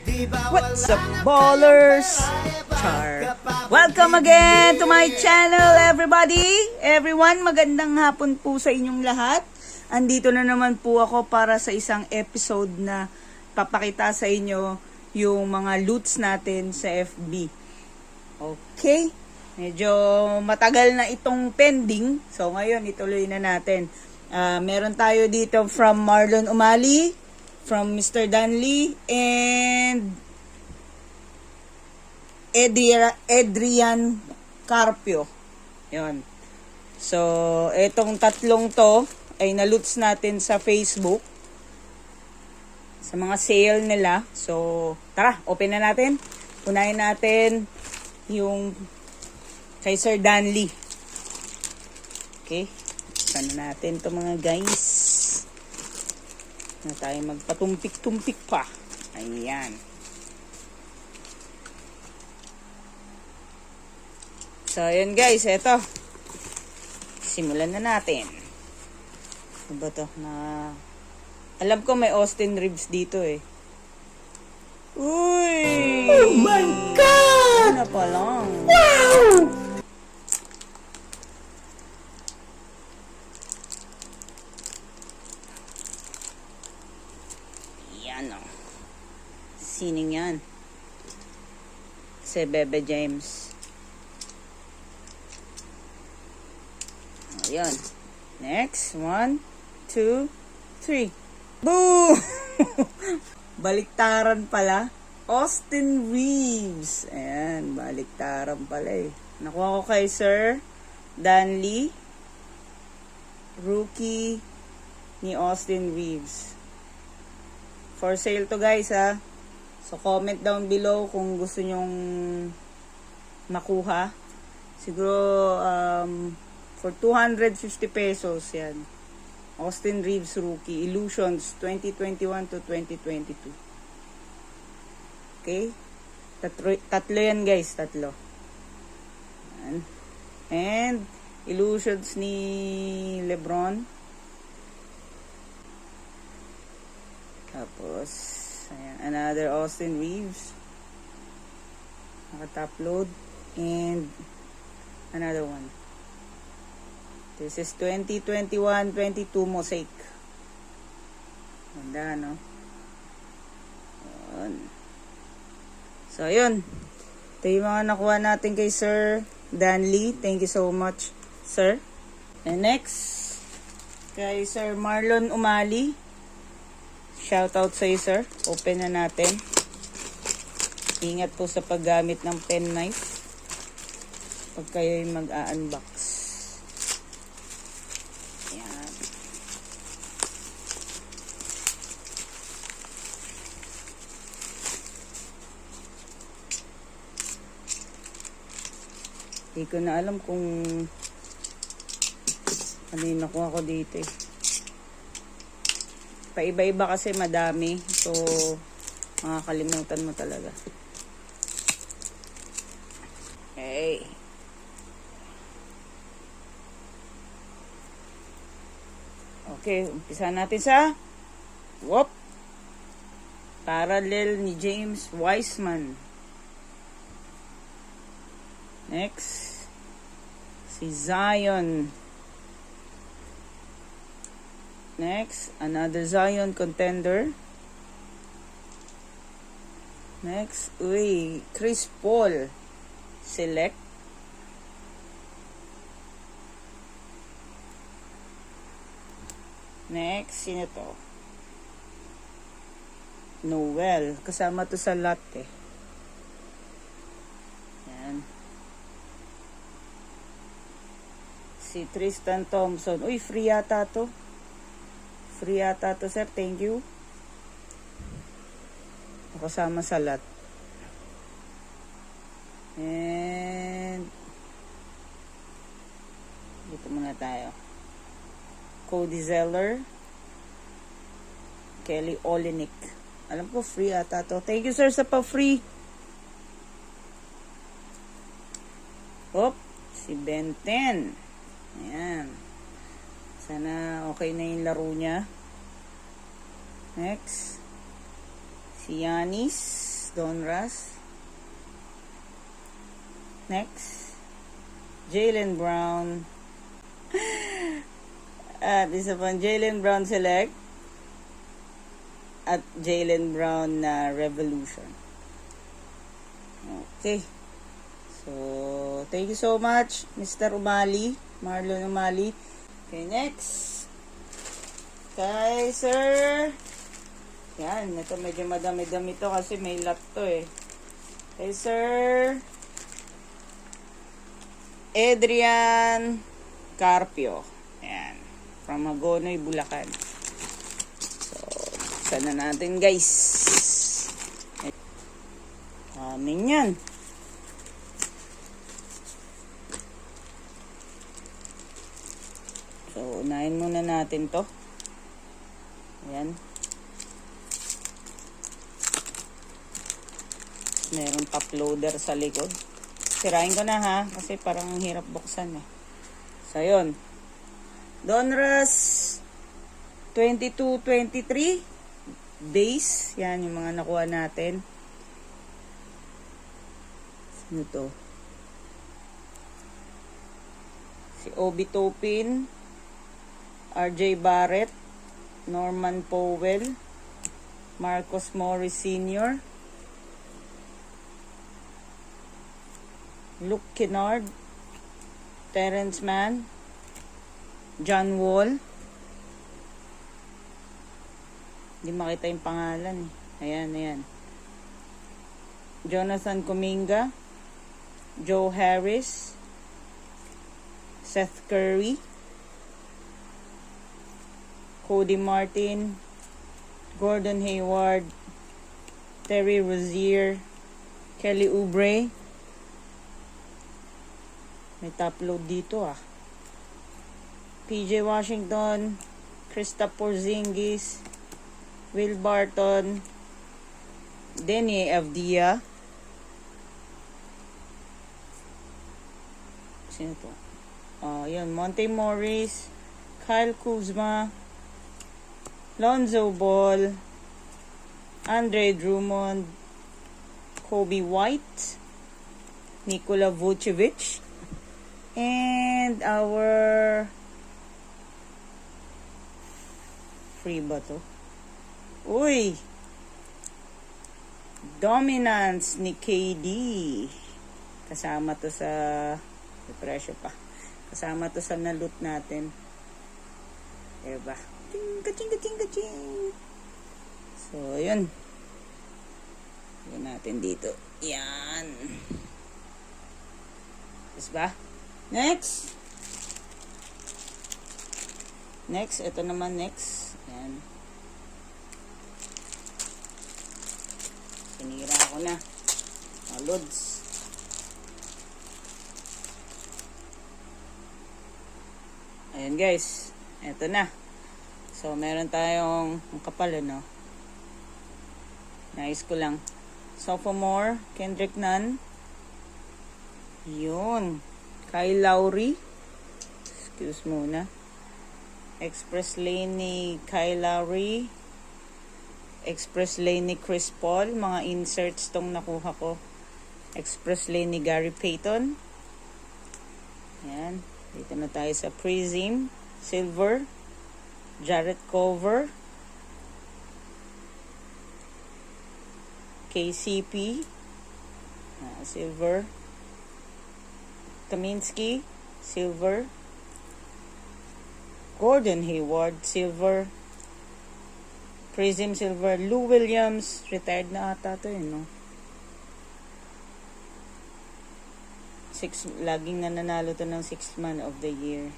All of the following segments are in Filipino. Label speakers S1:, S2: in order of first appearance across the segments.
S1: What's up, ballers? Char. Welcome again to my channel, everybody. Everyone, magandang hapon po sa inyong lahat. Andito na naman po ako para sa isang episode na papakita sa inyo yung mga loots natin sa FB. Okay? Medyo matagal na itong pending. So, ngayon, ituloy na natin. Meron tayo dito from Marlon Umali, from Mr. Danley, and Adrian Carpio. Yun. So, etong tatlong to ay na-loots natin sa Facebook. Sa mga sale nila. So, tara, open na natin. Unahin natin yung kay Sir Danley. Okay. Sana natin to mga guys. Na tayo magpatumpik-tumpik pa. Ayan. So, ayan guys. Eto. Simulan na natin. Ano ba to? Alam ko may Austin ribs dito eh. Uy!
S2: Oh my God!
S1: Ano pa lang?
S2: Wow!
S1: Yan o. Sining yan. Si Bebe James. Ayan. Next. 1, 2, 3. Boom! Baliktaran pala. Austin Reeves. Ayan. Baliktaran pala eh. Nakuha ko kay Sir Danley. Rookie ni Austin Reeves. For sale to guys ha. So comment down below kung gusto nyong makuha. Siguro for 250 pesos yan. Austin Reeves Rookie Illusions 2021 to 2022. Okay? Tatlo yan guys, tatlo. Yan. And Illusions ni Lebron. Tapos, ayan, another Austin Reeves. Naka-top load. And, another one. This is 2021-22 Mosaic. Ganda, no? Ayan. So, ayun. Ito yung mga nakuha natin kay Sir Danley. Thank you so much, sir. And next, kay Sir Marlon Umali. Shoutout sa iyo, sir. Open na natin. Ingat po sa paggamit ng pen knife pag kayo'y mag-a-unbox. Ayan. Hindi ko na alam kung ano yung nakuha ko dito eh. Paiba-iba kasi madami. So, makakalimutan mo talaga. Okay. Okay, umpisa natin sa Parallel ni James Wiseman. Next, si Zion. Next, another Zion contender. Next, Chris Paul select. Next, sino to? Noel. Kasama to sa lot eh. Yan. Si Tristan Thompson. Uy, free yata to. Free yata to, sir. Thank you. Kasama sa lot. And dito muna tayo. Cody Zeller. Kelly Olynyk. Alam ko free ata to. Thank you, sir, sa pa-free. Si Ben 10. Ayan. Sana okay na yung laro niya. Next. Si Giannis. Donruss. Next, Jaylen Brown. At isa pang Jaylen Brown Select. At Jaylen Brown na Revolution. Okay. So, thank you so much, Mr. Umali. Marlon Umali. Okay, next. Kay Sir. Yan, ito medyo madami-dami to kasi may lot to eh. Kay Sir Adrian Carpio. Yan. From Hagonoy, Bulacan. So, sana natin guys. Amin yan. So, unahin muna natin to. Ayan. Meron top loader sa likod. Sirain ko na ha, kasi parang hirap buksan eh. So, yun. Donruss 22-23 base. Yan yung mga nakuha natin. Sino to? Si Obi Topin, RJ Barrett, Norman Powell, Marcus Morris Sr., Luke Kennard, Terrence Mann, John Wall. Hindi makita yung pangalan eh. Ayan, ayan. Jonathan Kuminga, Joe Harris, Seth Curry, Cody Martin, Gordon Hayward, Terry Rozier, Kelly Oubre. May top load dito ah. PJ Washington, Kristaps Porzingis, Will Barton, Deni Avdia. Sino to? Yun, Monte Morris, Kyle Kuzma, Lonzo Ball, Andre Drummond, Kobe White, Nikola Vucevic, and our free ba to? Uy! Dominance ni KD. Kasama to sa presyo pa. Kasama to sa na-loot natin. Diba? Ting, kaching, kaching, kaching. So, yun. Yun natin dito. Yan. Is ba? Next. Next. Ito naman next. Yan. Sinira ko na. Loads. Ayan guys. Ito na. So, meron tayong ang kapal, no? Nice ko lang. Sophomore, Kendrick Nunn. Yun. Kyle Lowry. Excuse muna. Express lane ni Kyle Lowry. Express lane ni Chris Paul. Mga inserts tong nakuha ko. Express lane ni Gary Payton. Ayan. Dito na tayo sa Prism. Silver. Jarrett Culver. KCP. Silver. Kaminsky. Silver. Gordon Hayward. Silver. Prism Silver. Lou Williams. Retired na ata to yun, no? Laging nananalo to ng 6th man of the year.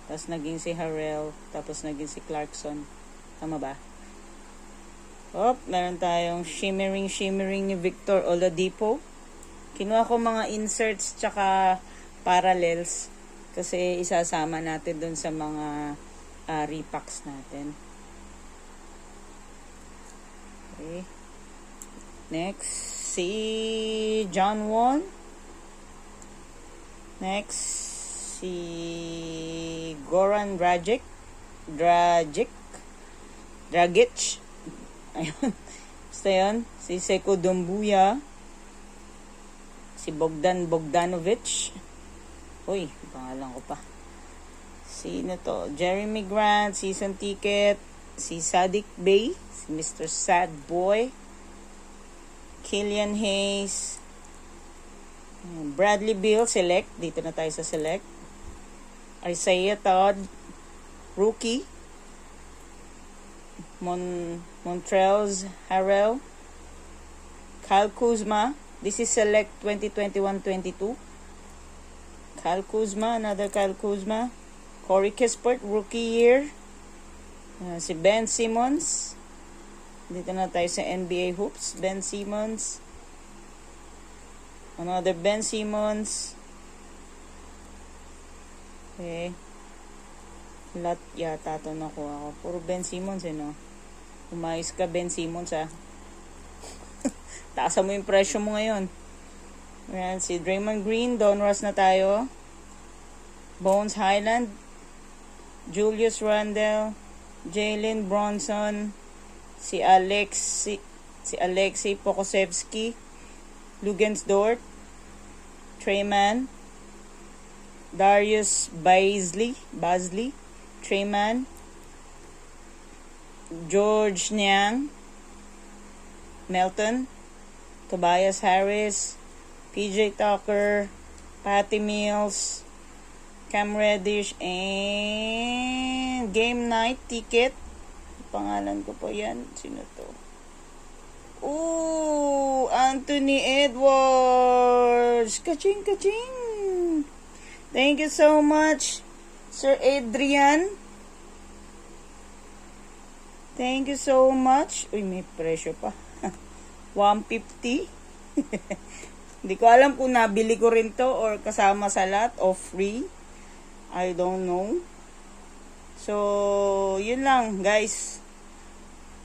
S1: Tapos naging si Harrell. Tapos naging si Clarkson. Tama ba? Meron tayong shimmering ni Victor Oladipo. Kinuha ko mga inserts tsaka parallels. Kasi isasama natin dun sa mga repacks natin. Okay. Next, si John Wall. Next, si Goran Dragic. Ayun. Basta yun, si Seko Dumbuya, si Bogdan Bogdanovic. Uy, pangalan ko pa. Sino to? Jeremy Grant, season ticket, si Sadiq Bey, si Mr. Sad Boy, Killian Hayes, Bradley Beal, select. Dito na tayo sa select. Isaiah Todd, rookie. Montrezl Harrell, Kyle Kuzma. This is select 2021-22. Kyle Kuzma, another Kyle Kuzma. Corey Kispert, rookie year. Si Ben Simmons. Dito na tayo sa NBA hoops. Ben Simmons. Another Ben Simmons. Okay. Lahat yata ito nakuha ko. Puro Ben Simmons no? Umayos ka Ben Simmons Taasan mo yung presyo mo ngayon. Ayan, si Draymond Green, Donruss na tayo. Bones Highland, Julius Randle, Jalen Bronson, si Alexei Pokusevski, Lugensdort, Treyman, Darius Bazley, Treyman, George Niang, Melton, Tobias Harris, PJ Tucker, Patty Mills, Cam Reddish, and game night ticket. Pangalan ko po yan. Sino to? Ooh, Anthony Edwards. Kaching, kaching. Thank you so much, Sir Adrian. Thank you so much. Uy, may presyo pa. 150. Hindi ko alam kung nabili ko rin to or kasama sa lot o free. I don't know. So, yun lang, guys.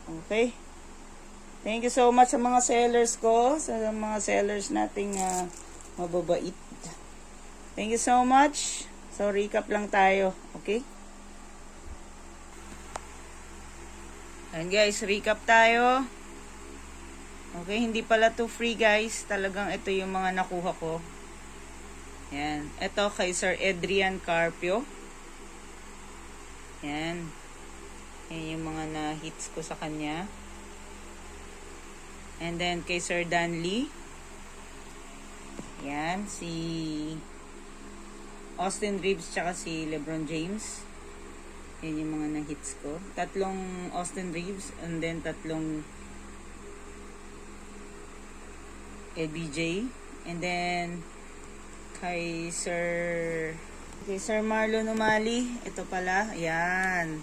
S1: Okay. Thank you so much sa mga sellers ko, sa mga sellers nating mababait. Thank you so much. So, recap lang tayo. Okay? And guys, recap tayo. Okay, hindi pala to free guys. Talagang ito yung mga nakuha ko. Yan. Ito kay Sir Adrian Carpio. Yan. Yan yung mga na-hits ko sa kanya. And then kay Sir Dan Lee. Yan. Si Austin Reeves tsaka si LeBron James. Yan yung mga na-hits ko. 3 Austin Reeves and then 3 LBJ. And then kay Sir Marlon Umali. Ito pala. Yan.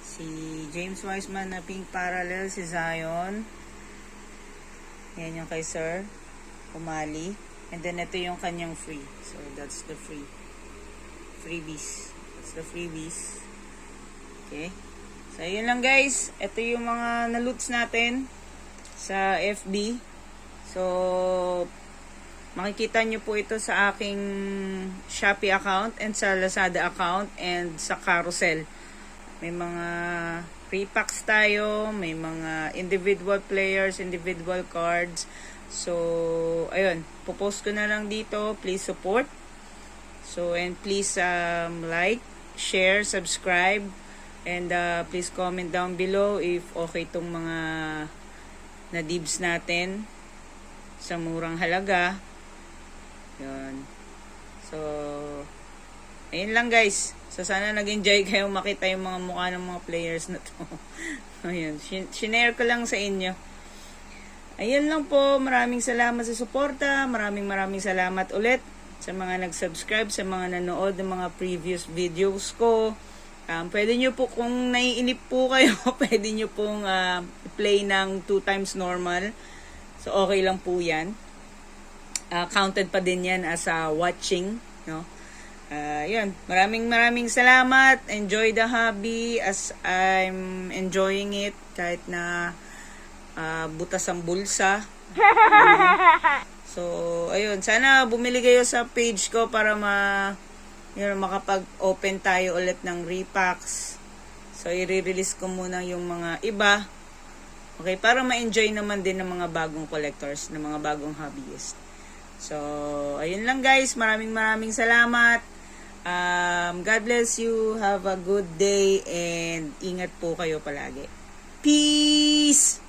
S1: Si James Wiseman na pink parallel. Si Zion. Yan yung kay Sir Umali. And then ito yung kanyang free. So that's the freebies. That's the freebies. Okay. So, yun lang guys. Ito yung mga na-loots natin sa FB. So, makikita nyo po ito sa aking Shopee account and sa Lazada account and sa Carousel. May mga free packs tayo. May mga individual players, individual cards. So, ayun. Popost ko na lang dito. Please support. So, and please like, share, subscribe. And please comment down below if okay itong mga na-dibs natin sa murang halaga. Yun. So, ayun lang guys. So, sana nag-enjoy kayo makita yung mga mukha ng mga players na to. Ayun. Shinare ko lang sa inyo. Ayun lang po. Maraming salamat sa suporta. Maraming salamat ulit sa mga nag-subscribe, sa mga nanood ng mga previous videos ko. Pwede nyo po, kung naiinip po kayo, pwede nyo pong play ng 2 times normal. So, okay lang po yan. Counted pa din yan as watching. No? Yun. Maraming salamat. Enjoy the hobby as I'm enjoying it. Kahit na butas ang bulsa. So, ayun. Sana bumili kayo sa page ko para makapag-open tayo ulit ng repacks. So, i-release ko muna yung mga iba. Okay, para ma-enjoy naman din ng mga bagong collectors, ng mga bagong hobbyist. So, ayun lang guys. Maraming salamat. God bless you. Have a good day and ingat po kayo palagi. Peace!